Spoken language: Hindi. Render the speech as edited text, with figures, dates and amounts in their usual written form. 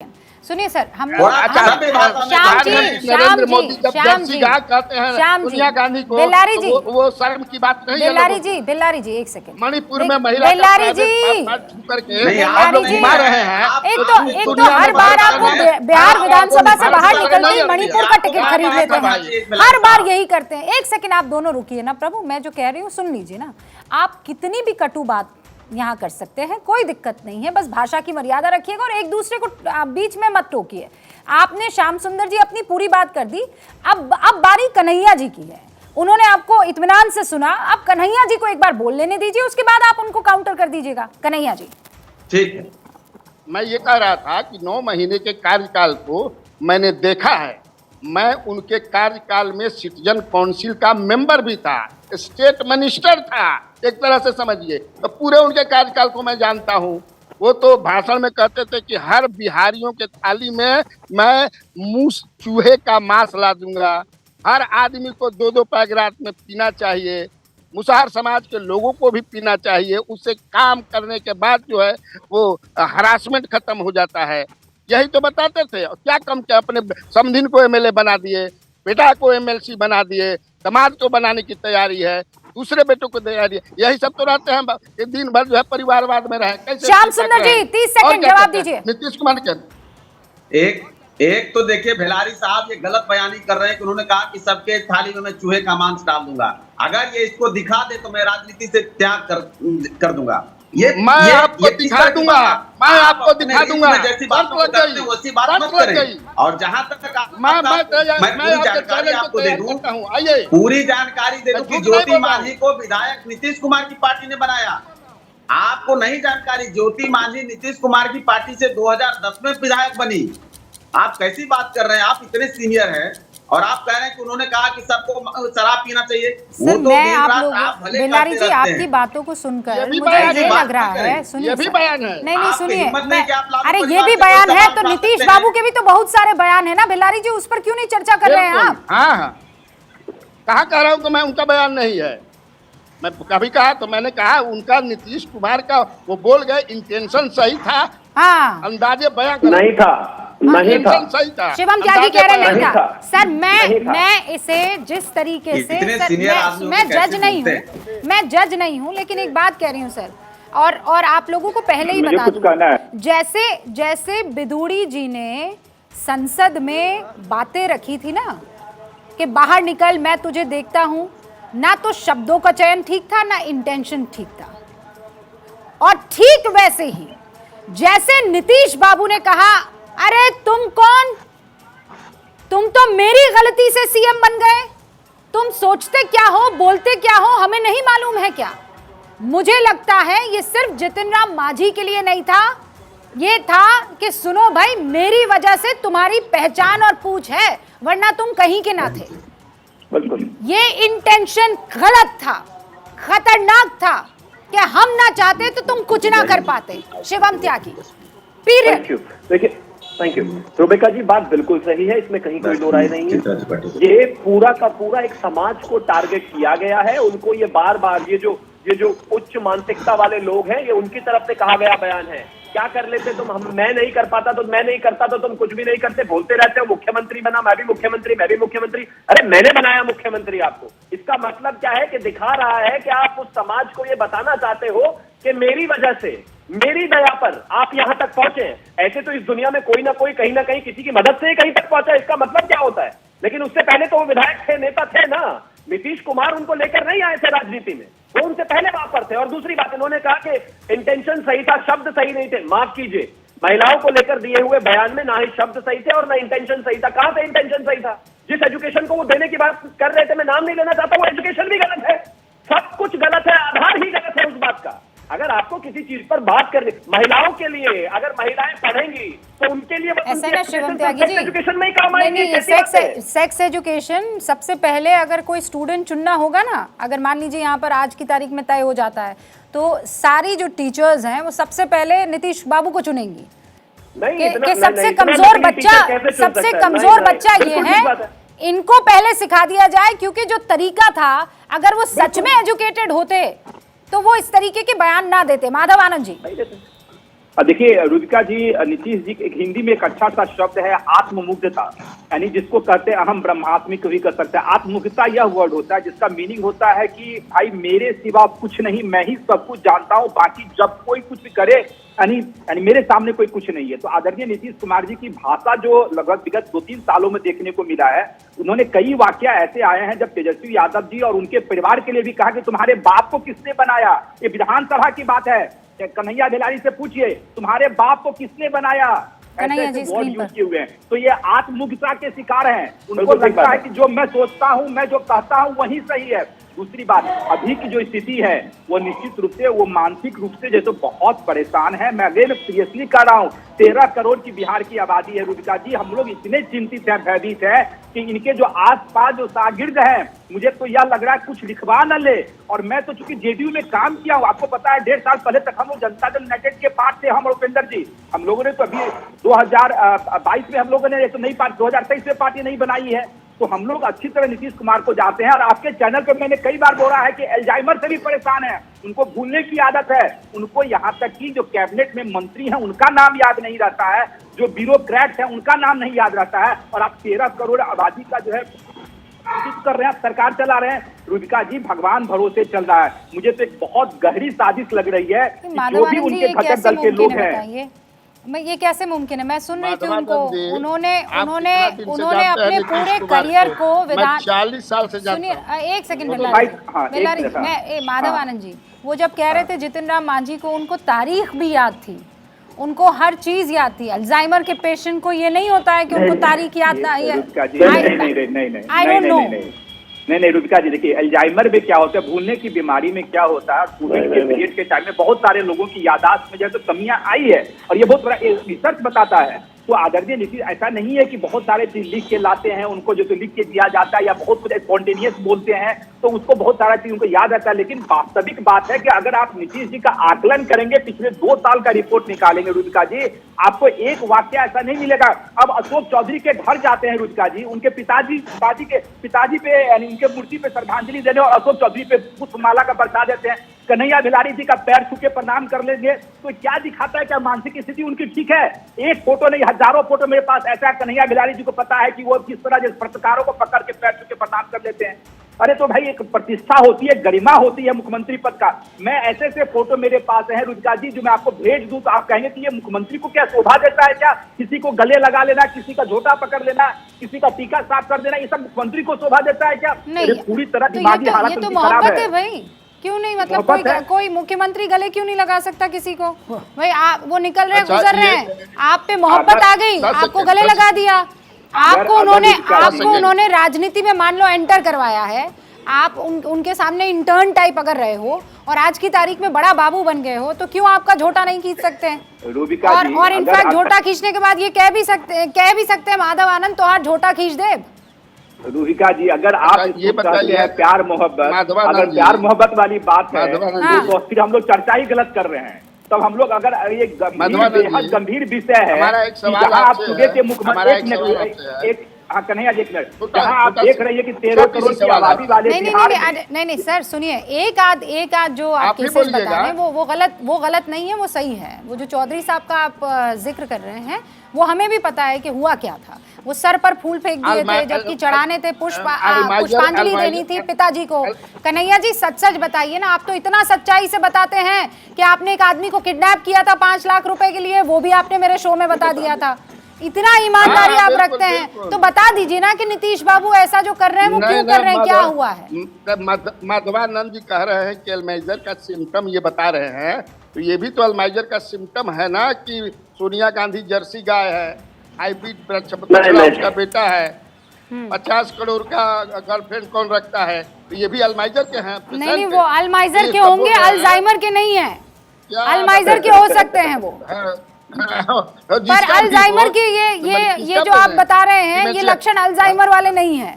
सुनिए सर, हम श्याम जी गांधी को बेल्लारी जी, वो शर्म की बात नहीं है। बेल्लारी जी एक सेकंड। मणिपुर में महिला बेल्लारी जी, बेल्लारी जी रहे हैं। एक तो हर बार आप बिहार विधानसभा से बाहर निकलते ही मणिपुर का टिकट खरीद लेते हैं, हर बार यही करते हैं। एक सेकंड आप दोनों रुकिए ना प्रभु, मैं जो कह रही हूँ सुन लीजिए ना। आप कितनी भी कटु बात यहाँ कर सकते हैं, कोई दिक्कत नहीं है, बस भाषा की मर्यादा रखिएगा और एक दूसरे को बीच में मत टोकिए। आपने श्याम सुंदर जी अपनी पूरी बात कर दी, अब बारी कन्हैया जी की है। उन्होंने आपको इत्मीनान से सुना, अब कन्हैया जी को एक बार बोल लेने दीजिए, उसके बाद आप उनको काउंटर कर दीजिएगा। कन्हैया जी ठीक है। मैं ये कह रहा था कि 9 महीने के कार्यकाल को मैंने देखा है। मैं उनके कार्यकाल में सिटीजन काउंसिल का मेंबर भी था, स्टेट मिनिस्टर था, एक तरह से समझिए। तो पूरे उनके कार्यकाल को मैं जानता हूँ। वो तो भाषण में कहते थे कि हर बिहारियों के थाली में मैं मूस चूहे का मांस ला दूंगा, हर आदमी को 2-2 पैग रात में पीना चाहिए, मुसहर समाज के लोगों को भी पीना चाहिए। उससे काम करने के बाद जो है वो हरासमेंट खत्म हो जाता है। यही तो बताते थे। और क्या कम क्या, अपने समधिन को एमएलए बना दिए, बेटा को एमएलसी बना दिए, समाज को बनाने की तैयारी है, दूसरे बेटों को तैयारी है। यही सब तो रहते हैं कि दिन भर जो है परिवारवाद में रहे। श्याम सुंदर जी 30 सेकंड जवाब दीजिए। नीतीश कुमार के एक तो देखिए बेल्लारी साहब ये गलत बयानी कर रहे हैं कि उन्होंने कहा कि सबके थाली में मैं चूहे का मांस डाल दूंगा। अगर ये इसको दिखा दे तो मैं राजनीति से त्याग कर दूंगा। मैं आपको दिखा दूंगा, मैं आपको दिखा दूंगा। जैसी बात करते हैं वैसी बात मत करें। और जहां तक मैं पूरी जानकारी आपको दे दूं, पूरी जानकारी दे दूं कि ज्योति मांझी को विधायक नीतीश कुमार की पार्टी ने बनाया। आपको नहीं जानकारी, ज्योति मांझी नीतीश कुमार की पार्टी से 2010 में विधायक बनी। आप कैसी बात कर रहे हैं? आप इतने सीनियर हैं और आप कह रहे हैं कि उन्होंने कहा कि सबको शराब पीना चाहिए। वो तो मैं आप बेल्लारी जी आपकी बातों को सुनकर मुझे ये लग रहा है, सुनिए नहीं सुनिए, अरे ये भी बयान है तो नीतीश बाबू के भी तो बहुत सारे बयान है ना बेल्लारी जी, उस पर क्यों नहीं चर्चा कर रहे हैं आप? हाँ, कहाँ कह रहा हूँ कि मैं उनका बयान नहीं है। मैं कभी कहा तो मैंने कहा उनका नीतीश कुमार का वो बोल गए, इंटेंशन सही था। हाँ, अंदाजे बयान नहीं था, नहीं था, सही था। शिवम त्यागी कह रहे नहीं था। सर मैं इसे जिस तरीके से मैं जज नहीं हूँ, मैं जज नहीं हूँ, लेकिन एक बात कह रही हूँ सर, और आप लोगों को पहले ही बता दूं, जैसे बिदुड़ी जी ने संसद में बातें रखी थी ना कि बाहर निकल मैं तुझे देखता हूँ, ना तो शब्दों का चयन ठीक था ना इंटेंशन ठीक था। और ठीक वैसे ही जैसे नीतीश बाबू ने कहा अरे तुम कौन, तुम तो मेरी गलती से सीएम बन गए, तुम सोचते क्या हो, बोलते क्या हो, हमें नहीं मालूम है क्या? मुझे लगता है ये सिर्फ जितिन राम मांझी के लिए नहीं था, ये था कि सुनो भाई मेरी वजह से तुम्हारी पहचान और पूछ है, वरना तुम कहीं के ना थे। ये इंटेंशन गलत था, खतरनाक था कि हम ना चाहते तो तुम कुछ ना कर पाते। शिवम त्यागी देखिए, थैंक यू रुबिका जी, बात बिल्कुल सही है, इसमें कहीं कोई दो राय नहीं है। ये पूरा का पूरा एक समाज को टारगेट किया गया है। उनको ये बार बार ये जो उच्च मानसिकता वाले लोग हैं, ये उनकी तरफ से कहा गया बयान है। क्या कर लेते तुम, मैं नहीं कर पाता तो मैं नहीं करता तो तुम कुछ भी नहीं करते, बोलते रहते हो मुख्यमंत्री बना, मैं भी मुख्यमंत्री, मैं भी मुख्यमंत्री। अरे मैंने बनाया मुख्यमंत्री आपको। इसका मतलब क्या है कि दिखा रहा है कि आप उस समाज को ये बताना चाहते हो कि मेरी वजह से, मेरी दया पर आप यहां तक पहुंचे। ऐसे तो इस दुनिया में कोई ना कोई कहीं ना कहीं किसी की मदद से ही कहीं तक पहुंचा। इसका मतलब क्या होता है? लेकिन उससे पहले तो वो विधायक थे, नेता थे ना। नीतीश कुमार उनको लेकर नहीं आए थे राजनीति में, वो उनसे पहले वहां पर थे। और दूसरी बात, इन्होंने कहा कि इंटेंशन सही था, शब्द सही नहीं थे। माफ कीजिए, महिलाओं को लेकर दिए हुए बयान में ना ही शब्द सही थे और ना इंटेंशन सही था। कहां से इंटेंशन सही था? जिस एजुकेशन को वो देने की बात कर रहे थे, मैं नाम नहीं लेना चाहता, वो एजुकेशन भी गलत है, सब कुछ गलत है, आधार ही गलत है उस बात का। अगर आपको किसी चीज पर बात करनी, महिलाओं के लिए अगर महिलाएं पढ़ेंगी तो उनके लिए ऐसा ना शिवम त्यागी जी, एजुकेशन में काम आएंगे। सेक्स एजुकेशन सबसे पहले अगर कोई स्टूडेंट चुनना होगा ना, अगर मान लीजिए यहाँ पर आज की तारीख में तय हो जाता है तो सारी जो टीचर्स हैं वो सबसे पहले नीतीश बाबू को चुनेंगी कि सबसे कमजोर बच्चा ये है, इनको पहले सिखा दिया जाए। क्योंकि जो तरीका था, अगर वो सच में एजुकेटेड होते तो वो इस तरीके के बयान ना देते। माधव आनंद जी, देखिए रुबिका जी, नीतीश जी एक हिंदी में एक अच्छा सा शब्द है आत्ममुग्धता, यानी जिसको कहते हैं अहम ब्रह्मास्मि भी कर सकते हैं। आत्ममुग्धता यह वर्ड होता है जिसका मीनिंग होता है कि भाई मेरे सिवा कुछ नहीं, मैं ही सब कुछ जानता हूँ, बाकी जब कोई कुछ भी करे यानी मेरे सामने कोई कुछ नहीं है। तो आदरणीय नीतीश कुमार जी की भाषा जो लगभग विगत 2-3 सालों में देखने को मिला है, उन्होंने कई वाकया ऐसे आए हैं जब तेजस्वी यादव जी और उनके परिवार के लिए भी कहा कि तुम्हारे बाप को किसने बनाया। ये विधानसभा की बात है, कन्हैया बेलारी से पूछिए तुम्हारे बाप को किसने बनाया, ऐसे वर्ड यूज किए हुए हैं। तो ये आत्ममुग्धता के शिकार हैं, उनको लगता है कि जो मैं सोचता हूं, मैं जो कहता हूं वही सही है। दूसरी बात, अभी की जो स्थिति है वो निश्चित रूप से वो मानसिक रूप से जो तो बहुत परेशान है। मैं अगेन सीरियसली कह रहा हूँ, 13 करोड़ की बिहार की आबादी है रुबिका जी, हम लोग इतने चिंतित हैं, भयभीत है कि इनके जो आसपास जो शागिर्द हैं, मुझे तो यह लग रहा है कुछ लिखवा न ले। और मैं तो चूंकि जेडीयू में काम किया हूँ, आपको पता है 1.5 साल पहले तक हम लोग जनता दल यूनाइटेड के पार्ट थे, हम और उपेंद्र जी। हम लोगों ने तो अभी 2022 में हम लोगों ने तो नई पार्टी 2023 में पार्टी नहीं बनाई है। तो हम लोग अच्छी तरह नीतीश कुमार को जानते हैं और आपके चैनल पर मैंने कई बार बोला है कि अल्जाइमर से भी परेशान है, उनको भूलने की आदत है। उनको यहाँ तक कि जो कैबिनेट में मंत्री हैं उनका नाम याद नहीं रहता है, जो ब्यूरोक्रेट्स हैं उनका नाम नहीं याद रहता है। और आप 13 करोड़ आबादी का जो है कर रहे हैं, सरकार चला रहे हैं। रुबिका जी भगवान भरोसे चल रहा है। मुझे तो एक बहुत गहरी साजिश लग रही है जो भी उनके घटक दल के लोग हैं। मैं ये कैसे मुमकिन है? मैं सुन रही थी उनको, उन्होंने अपने पूरे करियर को 40 साल से सुनिए एक सेकंड बेलारी, मैं माधव आनंद जी, वो जब कह रहे थे जितिन राम मांझी को, उनको तारीख भी याद थी, उनको हर चीज याद थी। अल्जाइमर के पेशेंट को ये नहीं होता है कि उनको तारीख याद ना। I don't know. नहीं रुबिका जी, देखिए अल्जाइमर में क्या होता है, भूलने की बीमारी में क्या होता है, कोविड के पीरियड के टाइम में बहुत सारे लोगों की याददाश्त में जो तो कमियां आई है और ये बहुत बड़ा रिसर्च बताता है। तो आदरणीय नीतीश, ऐसा नहीं है कि बहुत सारे चीज लिख के लाते हैं, उनको जो तो लिख के दिया जाता है या बहुत कुछ स्पॉन्टेनियस बोलते हैं तो उसको बहुत सारा चीज उनको याद रहता है। लेकिन वास्तविक बात है कि अगर आप नीतीश जी का आकलन करेंगे, पिछले 2 साल का रिपोर्ट निकालेंगे रुबिका जी, आपको एक वाक्य ऐसा नहीं मिलेगा। अब अशोक चौधरी के घर जाते हैं रुबिका जी, उनके पिताजी पे यानी उनके मूर्ति पे श्रद्धांजलि देने और अशोक चौधरी पे पुष्पमाला का बरसा देते हैं। कन्हैया बेलारी जी का पैर छू के प्रणाम कर लेंगे तो क्या दिखाता है? क्या मानसिक स्थिति उनकी ठीक है? एक फोटो नहीं, हजारों फोटो मेरे पास ऐसा है। कन्हैया बेलारी जी को पता है कि वो किस तरह जिस पत्रकारों को पकड़ के पैर छू के प्रणाम कर लेते हैं। अरे तो भाई एक प्रतिष्ठा होती है, गरिमा होती है मुख्यमंत्री पद का। मैं ऐसे फोटो मेरे पास है रुबिका जी जो मैं आपको भेज दूं तो आप कहेंगे कि ये मुख्यमंत्री को क्या शोभा देता है? क्या किसी को गले लगा लेना, किसी का झोटा पकड़ लेना, किसी का टीका साफ कर देना, ये सब मुख्यमंत्री को शोभा देता है क्या? पूरी तरह दिमागी हालत खराब है भाई। क्यों नहीं, मतलब कोई मुख्यमंत्री गले क्यों नहीं लगा सकता किसी को? भाई आप वो निकल रहे गुजर रहे हैं, आप पे मोहब्बत आ गई, आपको गले लगा दिया। आपको उन्होंने राजनीति में मान लो एंटर करवाया है, आप उनके सामने इंटर्न टाइप अगर रहे हो और आज की तारीख में बड़ा बाबू बन गए हो तो क्यों आपका झोटा नहीं खींच सकते हैं? और इनफैक्ट झोटा खींचने के बाद ये कह भी सकते हैं माधव आनंद तो आज झोटा खींच दे। रुबिका जी अगर आप ये बताइए है प्यार मोहब्बत, अगर प्यार मोहब्बत वाली बात है तो फिर हम लोग चर्चा ही गलत कर रहे हैं। तब हम लोग अगर ये बेहद गंभीर विषय है, जहाँ आप सुबह के मुख्यमंत्री कन्हैया जी, एक मिनट, जहाँ आप देख रहे हैं कि 13 करोड़ की आबादी वाले नहीं सर सुनिए, एक आध जो आप केसेस बता रहे हैं वो गलत नहीं है, वो सही है। वो जो चौधरी साहब का आप जिक्र कर रहे हैं वो हमें भी पता है कि हुआ क्या था। वो सर पर फूल फेंक दिए थे जबकि चढ़ाने थे, पुष्पांजलि देनी थी पिताजी को। कन्हैया जी सच बताइए ना, आप तो इतना सच्चाई से बताते हैं कि आपने एक आदमी को किडनैप किया था 5 लाख रुपए के लिए, वो भी आपने मेरे शो में बता दिया था। इतना ईमानदारी आप रखते हैं तो बता दीजिए ना कि नीतीश बाबू ऐसा जो कर रहे हैं वो क्यों कर रहे हैं, क्या हुआ है? माधवानंद जी कह रहे हैं कि अल्जाइमर का सिम्टम ये बता रहे हैं, तो ये भी तो अल्जाइमर का सिम्टम है ना कि सोनिया गांधी जर्सी गाय है, हाइब्रिड उसका बेटा है, 50 करोड़ का गर्लफ्रेंड कौन रखता है, तो ये भी अल्जाइमर के हैं। नहीं वो अल्जाइमर के होंगे, अल्जाइमर के नहीं है। अल्जाइमर के हो सकते हैं वो, पर अल्जाइमर के ये जो आप बता रहे हैं ये लक्षण अल्जाइमर वाले नहीं है।